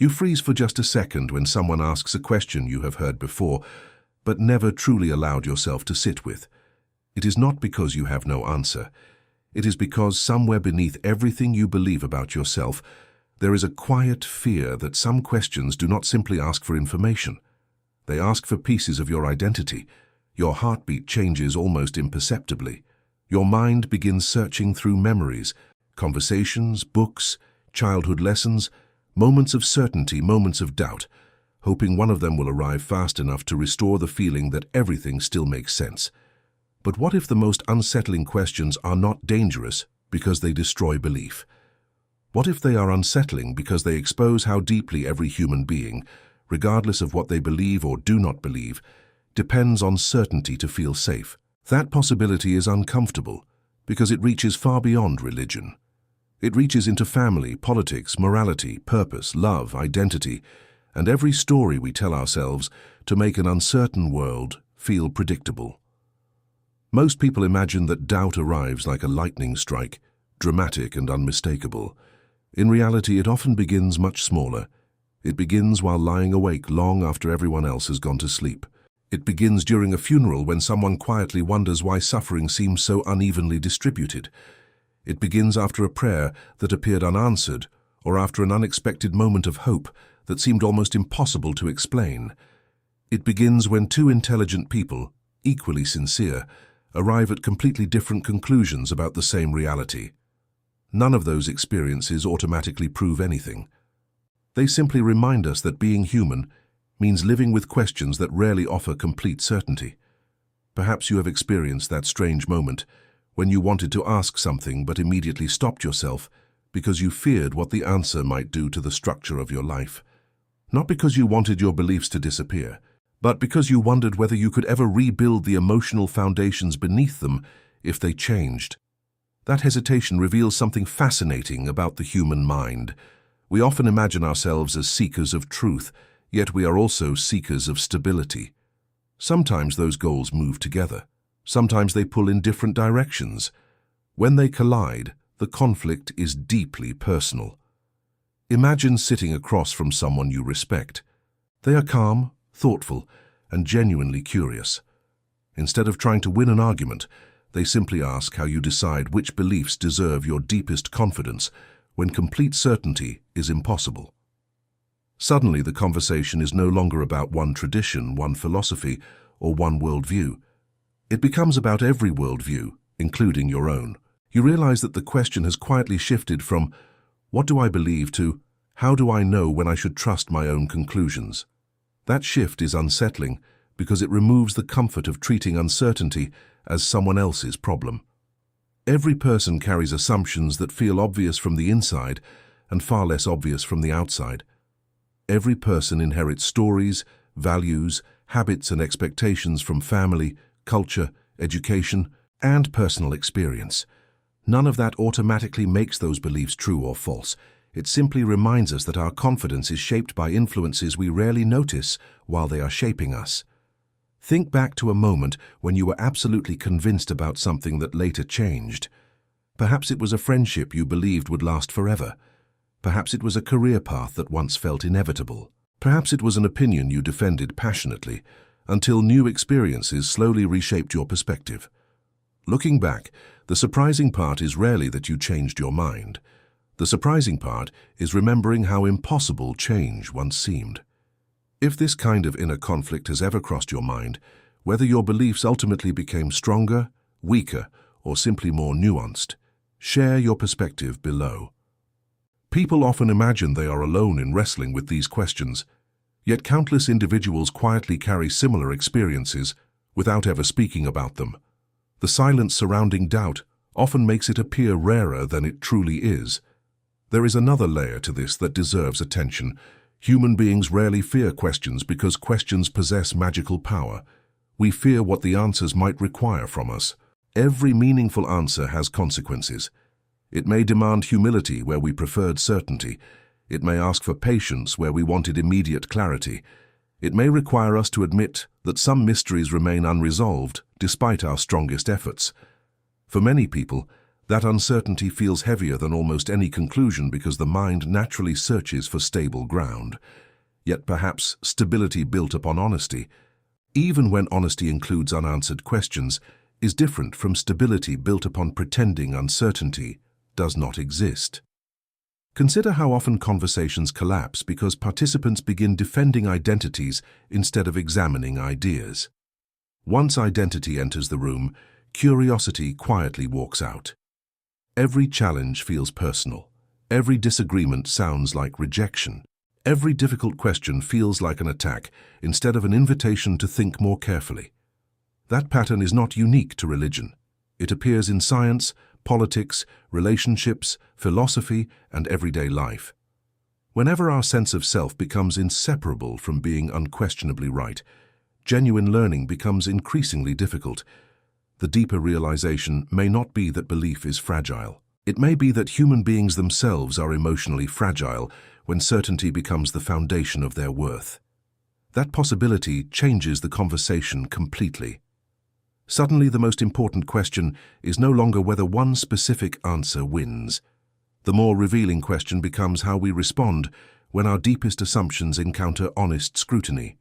You freeze for just a second when someone asks a question you have heard before, but never truly allowed yourself to sit with. It is not because you have no answer. It is because somewhere beneath everything you believe about yourself, there is a quiet fear that some questions do not simply ask for information. They ask for pieces of your identity. Your heartbeat changes almost imperceptibly. Your mind begins searching through memories, conversations, books, childhood lessons, moments of certainty, moments of doubt, hoping one of them will arrive fast enough to restore the feeling that everything still makes sense. But what if the most unsettling questions are not dangerous because they destroy belief? What if they are unsettling because they expose how deeply every human being, regardless of what they believe or do not believe, depends on certainty to feel safe? That possibility is uncomfortable because it reaches far beyond religion. It reaches into family, politics, morality, purpose, love, identity, and every story we tell ourselves to make an uncertain world feel predictable. Most people imagine that doubt arrives like a lightning strike, dramatic and unmistakable. In reality, it often begins much smaller. It begins while lying awake long after everyone else has gone to sleep. It begins during a funeral when someone quietly wonders why suffering seems so unevenly distributed. It begins after a prayer that appeared unanswered, or after an unexpected moment of hope that seemed almost impossible to explain. It begins when two intelligent people, equally sincere, arrive at completely different conclusions about the same reality. None of those experiences automatically prove anything. They simply remind us that being human means living with questions that rarely offer complete certainty. Perhaps you have experienced that strange moment when you wanted to ask something but immediately stopped yourself because you feared what the answer might do to the structure of your life. Not because you wanted your beliefs to disappear, but because you wondered whether you could ever rebuild the emotional foundations beneath them if they changed. That hesitation reveals something fascinating about the human mind. We often imagine ourselves as seekers of truth, yet we are also seekers of stability. Sometimes those goals move together. Sometimes they pull in different directions. When they collide, the conflict is deeply personal. Imagine sitting across from someone you respect. They are calm, thoughtful, and genuinely curious. Instead of trying to win an argument, they simply ask how you decide which beliefs deserve your deepest confidence when complete certainty is impossible. Suddenly, the conversation is no longer about one tradition, one philosophy, or one worldview. It becomes about every worldview, including your own. You realize that the question has quietly shifted from, "What do I believe?" to, "How do I know when I should trust my own conclusions?" That shift is unsettling because it removes the comfort of treating uncertainty as someone else's problem. Every person carries assumptions that feel obvious from the inside and far less obvious from the outside. Every person inherits stories, values, habits, and expectations from family, culture, education, and personal experience. None of that automatically makes those beliefs true or false. It simply reminds us that our confidence is shaped by influences we rarely notice while they are shaping us. Think back to a moment when you were absolutely convinced about something that later changed. Perhaps it was a friendship you believed would last forever. Perhaps it was a career path that once felt inevitable. Perhaps it was an opinion you defended passionately, until new experiences slowly reshaped your perspective. Looking back, the surprising part is rarely that you changed your mind. The surprising part is remembering how impossible change once seemed. If this kind of inner conflict has ever crossed your mind, whether your beliefs ultimately became stronger, weaker, or simply more nuanced, share your perspective below. People often imagine they are alone in wrestling with these questions, yet countless individuals quietly carry similar experiences without ever speaking about them. The silence surrounding doubt often makes it appear rarer than it truly is. There is another layer to this that deserves attention. Human beings rarely fear questions because questions possess magical power. We fear what the answers might require from us. Every meaningful answer has consequences. It may demand humility where we preferred certainty. It may ask for patience where we wanted immediate clarity. It may require us to admit that some mysteries remain unresolved despite our strongest efforts. For many people, That uncertainty feels heavier than almost any conclusion because the mind naturally searches for stable ground. Yet perhaps stability built upon honesty, even when honesty includes unanswered questions, is different from stability built upon pretending uncertainty does not exist. Consider how often conversations collapse because participants begin defending identities instead of examining ideas. Once identity enters the room, curiosity quietly walks out. Every challenge feels personal. Every disagreement sounds like rejection. Every difficult question feels like an attack instead of an invitation to think more carefully. That pattern is not unique to religion. It appears in science, politics, relationships, philosophy, and everyday life. Whenever our sense of self becomes inseparable from being unquestionably right, genuine learning becomes increasingly difficult. The deeper realization may not be that belief is fragile. It may be that human beings themselves are emotionally fragile when certainty becomes the foundation of their worth. That possibility changes the conversation completely. Suddenly, the most important question is no longer whether one specific answer wins. The more revealing question becomes how we respond when our deepest assumptions encounter honest scrutiny.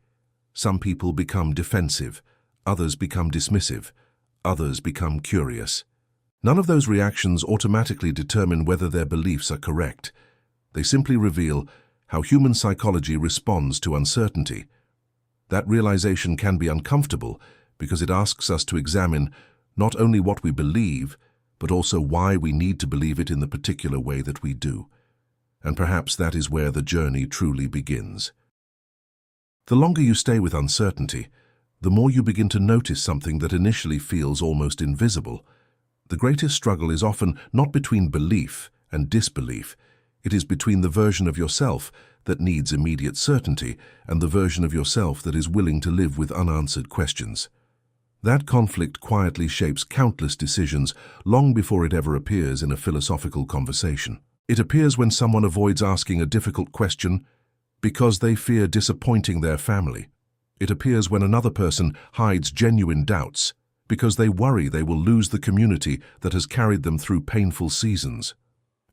Some people become defensive, others become dismissive, others become curious. None of those reactions automatically determine whether their beliefs are correct. They simply reveal how human psychology responds to uncertainty. That realization can be uncomfortable because it asks us to examine not only what we believe, but also why we need to believe it in the particular way that we do. And perhaps that is where the journey truly begins. The longer you stay with uncertainty, the more you begin to notice something that initially feels almost invisible. The greatest struggle is often not between belief and disbelief. It is between the version of yourself that needs immediate certainty and the version of yourself that is willing to live with unanswered questions. That conflict quietly shapes countless decisions long before it ever appears in a philosophical conversation. It appears when someone avoids asking a difficult question because they fear disappointing their family. It appears when another person hides genuine doubts because they worry they will lose the community that has carried them through painful seasons.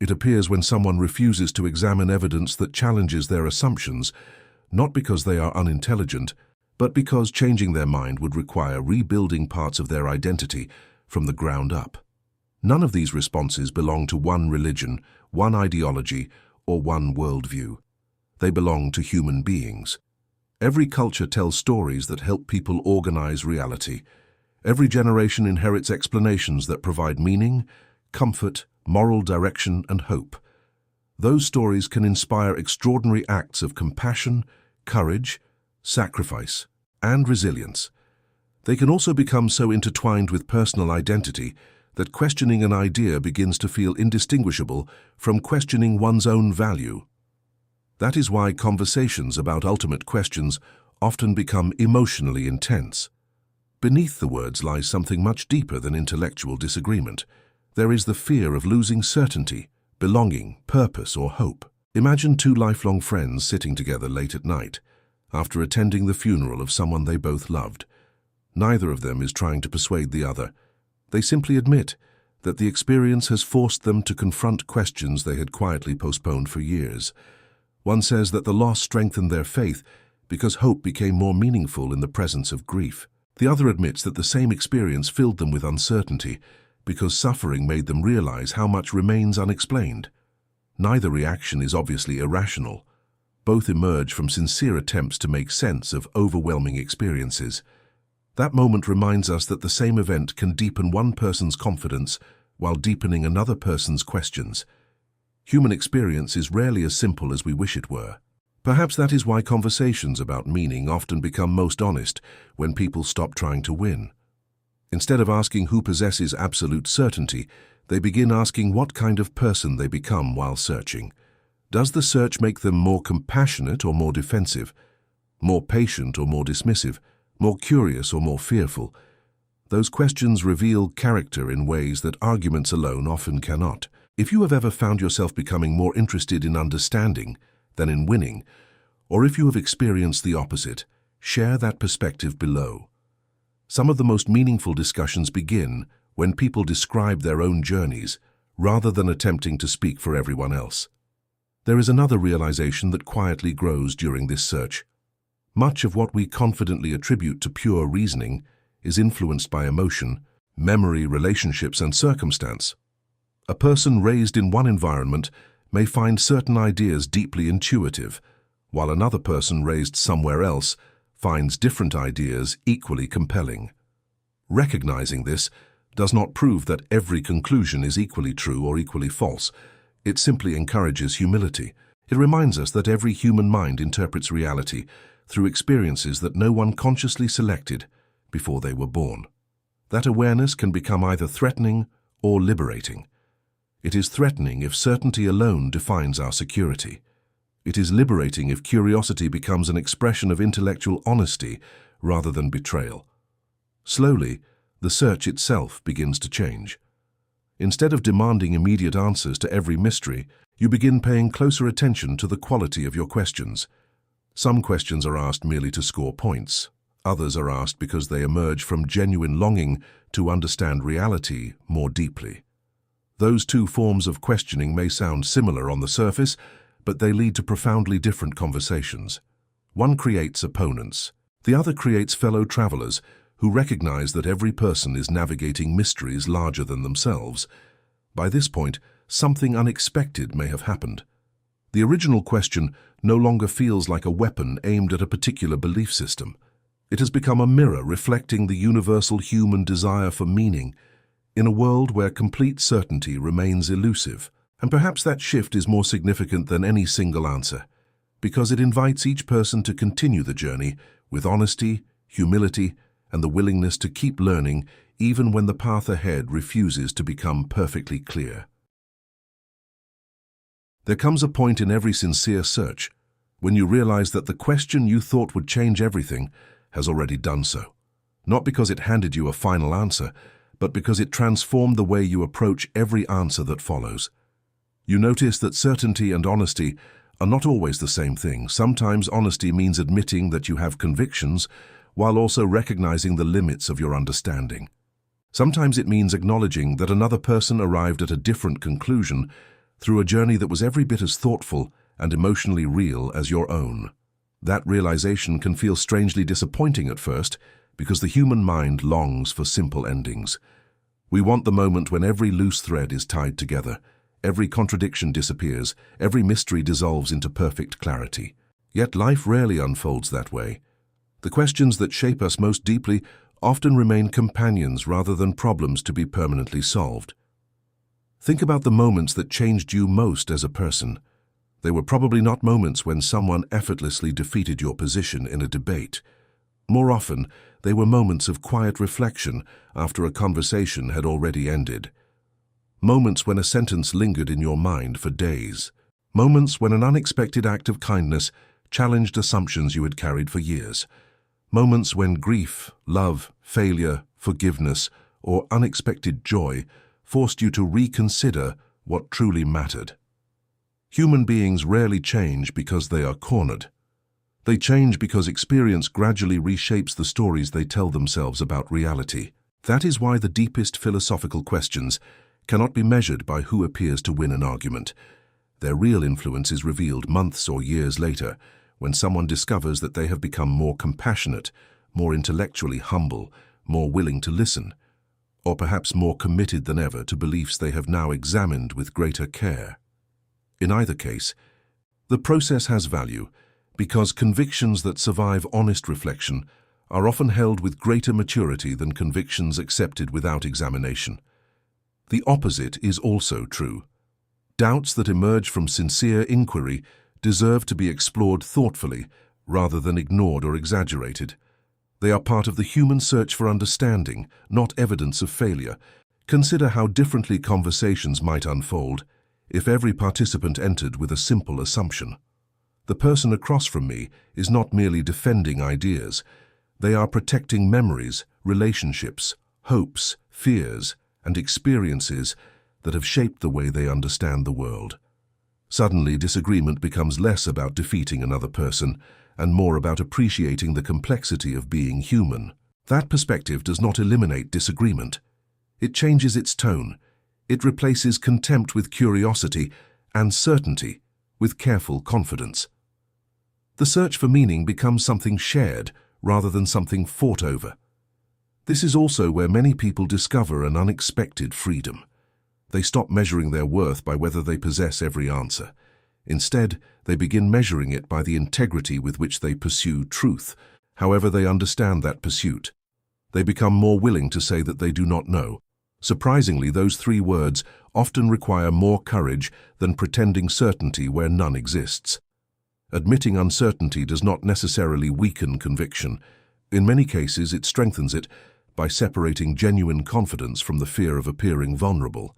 It appears when someone refuses to examine evidence that challenges their assumptions, not because they are unintelligent, but because changing their mind would require rebuilding parts of their identity from the ground up. None of these responses belong to one religion, one ideology, or one worldview. They belong to human beings. Every culture tells stories that help people organize reality. Every generation inherits explanations that provide meaning, comfort, moral direction, and hope. Those stories can inspire extraordinary acts of compassion, courage, sacrifice, and resilience. They can also become so intertwined with personal identity that questioning an idea begins to feel indistinguishable from questioning one's own value. That is why conversations about ultimate questions often become emotionally intense. Beneath the words lies something much deeper than intellectual disagreement. There is the fear of losing certainty, belonging, purpose, or hope. Imagine two lifelong friends sitting together late at night, after attending the funeral of someone they both loved. Neither of them is trying to persuade the other. They simply admit that the experience has forced them to confront questions they had quietly postponed for years. One says that the loss strengthened their faith because hope became more meaningful in the presence of grief. The other admits that the same experience filled them with uncertainty because suffering made them realize how much remains unexplained. Neither reaction is obviously irrational. Both emerge from sincere attempts to make sense of overwhelming experiences. That moment reminds us that the same event can deepen one person's confidence while deepening another person's questions. Human experience is rarely as simple as we wish it were. Perhaps that is why conversations about meaning often become most honest when people stop trying to win. Instead of asking who possesses absolute certainty, they begin asking what kind of person they become while searching. Does the search make them more compassionate or more defensive, more patient or more dismissive, more curious or more fearful? Those questions reveal character in ways that arguments alone often cannot. If you have ever found yourself becoming more interested in understanding than in winning, or if you have experienced the opposite, share that perspective below. Some of the most meaningful discussions begin when people describe their own journeys, rather than attempting to speak for everyone else. There is another realization that quietly grows during this search. Much of what we confidently attribute to pure reasoning is influenced by emotion, memory, relationships, and circumstance. A person raised in one environment may find certain ideas deeply intuitive, while another person raised somewhere else finds different ideas equally compelling. Recognizing this does not prove that every conclusion is equally true or equally false. It simply encourages humility. It reminds us that every human mind interprets reality through experiences that no one consciously selected before they were born. That awareness can become either threatening or liberating. It is threatening if certainty alone defines our security. It is liberating if curiosity becomes an expression of intellectual honesty rather than betrayal. Slowly, the search itself begins to change. Instead of demanding immediate answers to every mystery, you begin paying closer attention to the quality of your questions. Some questions are asked merely to score points. Others are asked because they emerge from genuine longing to understand reality more deeply. Those two forms of questioning may sound similar on the surface, but they lead to profoundly different conversations. One creates opponents. The other creates fellow travelers who recognize that every person is navigating mysteries larger than themselves. By this point, something unexpected may have happened. The original question no longer feels like a weapon aimed at a particular belief system. It has become a mirror reflecting the universal human desire for meaning in a world where complete certainty remains elusive. And perhaps that shift is more significant than any single answer, because it invites each person to continue the journey with honesty, humility, and the willingness to keep learning even when the path ahead refuses to become perfectly clear. There comes a point in every sincere search when you realize that the question you thought would change everything has already done so. Not because it handed you a final answer, but because it transformed the way you approach every answer that follows. You notice that certainty and honesty are not always the same thing. Sometimes honesty means admitting that you have convictions while also recognizing the limits of your understanding. Sometimes it means acknowledging that another person arrived at a different conclusion through a journey that was every bit as thoughtful and emotionally real as your own. That realization can feel strangely disappointing at first because the human mind longs for simple endings. We want the moment when every loose thread is tied together. Every contradiction disappears, every mystery dissolves into perfect clarity. Yet life rarely unfolds that way. The questions that shape us most deeply often remain companions rather than problems to be permanently solved. Think about the moments that changed you most as a person. They were probably not moments when someone effortlessly defeated your position in a debate. More often, they were moments of quiet reflection after a conversation had already ended. Moments when a sentence lingered in your mind for days. Moments when an unexpected act of kindness challenged assumptions you had carried for years. Moments when grief, love, failure, forgiveness, or unexpected joy forced you to reconsider what truly mattered. Human beings rarely change because they are cornered. They change because experience gradually reshapes the stories they tell themselves about reality. That is why the deepest philosophical questions cannot be measured by who appears to win an argument. Their real influence is revealed months or years later, when someone discovers that they have become more compassionate, more intellectually humble, more willing to listen, or perhaps more committed than ever to beliefs they have now examined with greater care. In either case, the process has value because convictions that survive honest reflection are often held with greater maturity than convictions accepted without examination. The opposite is also true. Doubts that emerge from sincere inquiry deserve to be explored thoughtfully rather than ignored or exaggerated. They are part of the human search for understanding, not evidence of failure. Consider how differently conversations might unfold if every participant entered with a simple assumption. The person across from me is not merely defending ideas. They are protecting memories, relationships, hopes, fears, and experiences that have shaped the way they understand the world. Suddenly, disagreement becomes less about defeating another person and more about appreciating the complexity of being human. That perspective does not eliminate disagreement. It changes its tone. It replaces contempt with curiosity and certainty with careful confidence. The search for meaning becomes something shared rather than something fought over. This is also where many people discover an unexpected freedom. They stop measuring their worth by whether they possess every answer. Instead, they begin measuring it by the integrity with which they pursue truth, however they understand that pursuit. They become more willing to say that they do not know. Surprisingly, those three words often require more courage than pretending certainty where none exists. Admitting uncertainty does not necessarily weaken conviction. In many cases, it strengthens it by separating genuine confidence from the fear of appearing vulnerable.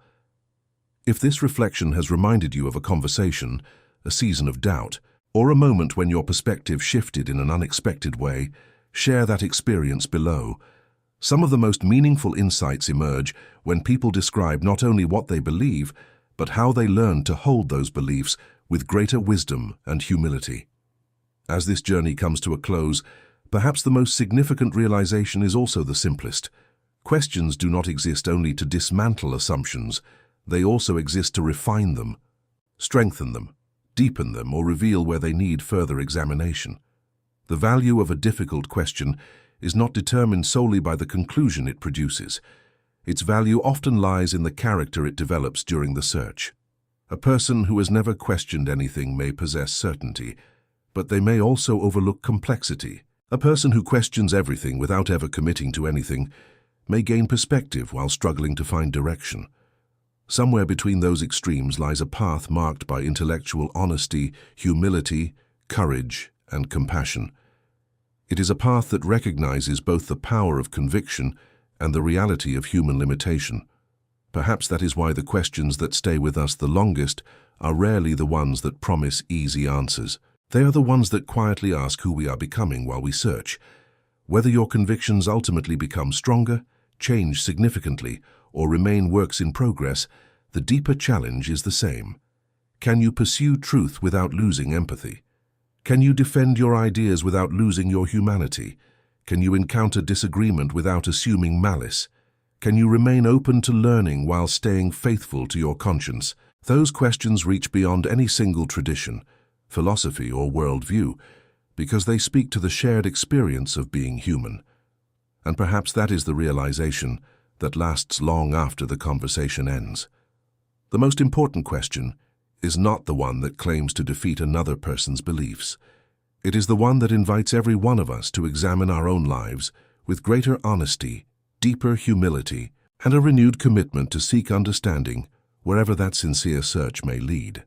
If this reflection has reminded you of a conversation, a season of doubt, or a moment when your perspective shifted in an unexpected way, share that experience below. Some of the most meaningful insights emerge when people describe not only what they believe, but how they learn to hold those beliefs with greater wisdom and humility. As this journey comes to a close, perhaps the most significant realization is also the simplest. Questions do not exist only to dismantle assumptions. They also exist to refine them, strengthen them, deepen them, or reveal where they need further examination. The value of a difficult question is not determined solely by the conclusion it produces. Its value often lies in the character it develops during the search. A person who has never questioned anything may possess certainty, but they may also overlook complexity. A person who questions everything without ever committing to anything may gain perspective while struggling to find direction. Somewhere between those extremes lies a path marked by intellectual honesty, humility, courage, and compassion. It is a path that recognizes both the power of conviction and the reality of human limitation. Perhaps that is why the questions that stay with us the longest are rarely the ones that promise easy answers. They are the ones that quietly ask who we are becoming while we search. Whether your convictions ultimately become stronger, change significantly, or remain works in progress, the deeper challenge is the same. Can you pursue truth without losing empathy? Can you defend your ideas without losing your humanity? Can you encounter disagreement without assuming malice? Can you remain open to learning while staying faithful to your conscience? Those questions reach beyond any single tradition, philosophy, or worldview, because they speak to the shared experience of being human. And perhaps that is the realization that lasts long after the conversation ends. The most important question is not the one that claims to defeat another person's beliefs. It is the one that invites every one of us to examine our own lives with greater honesty, deeper humility, and a renewed commitment to seek understanding wherever that sincere search may lead.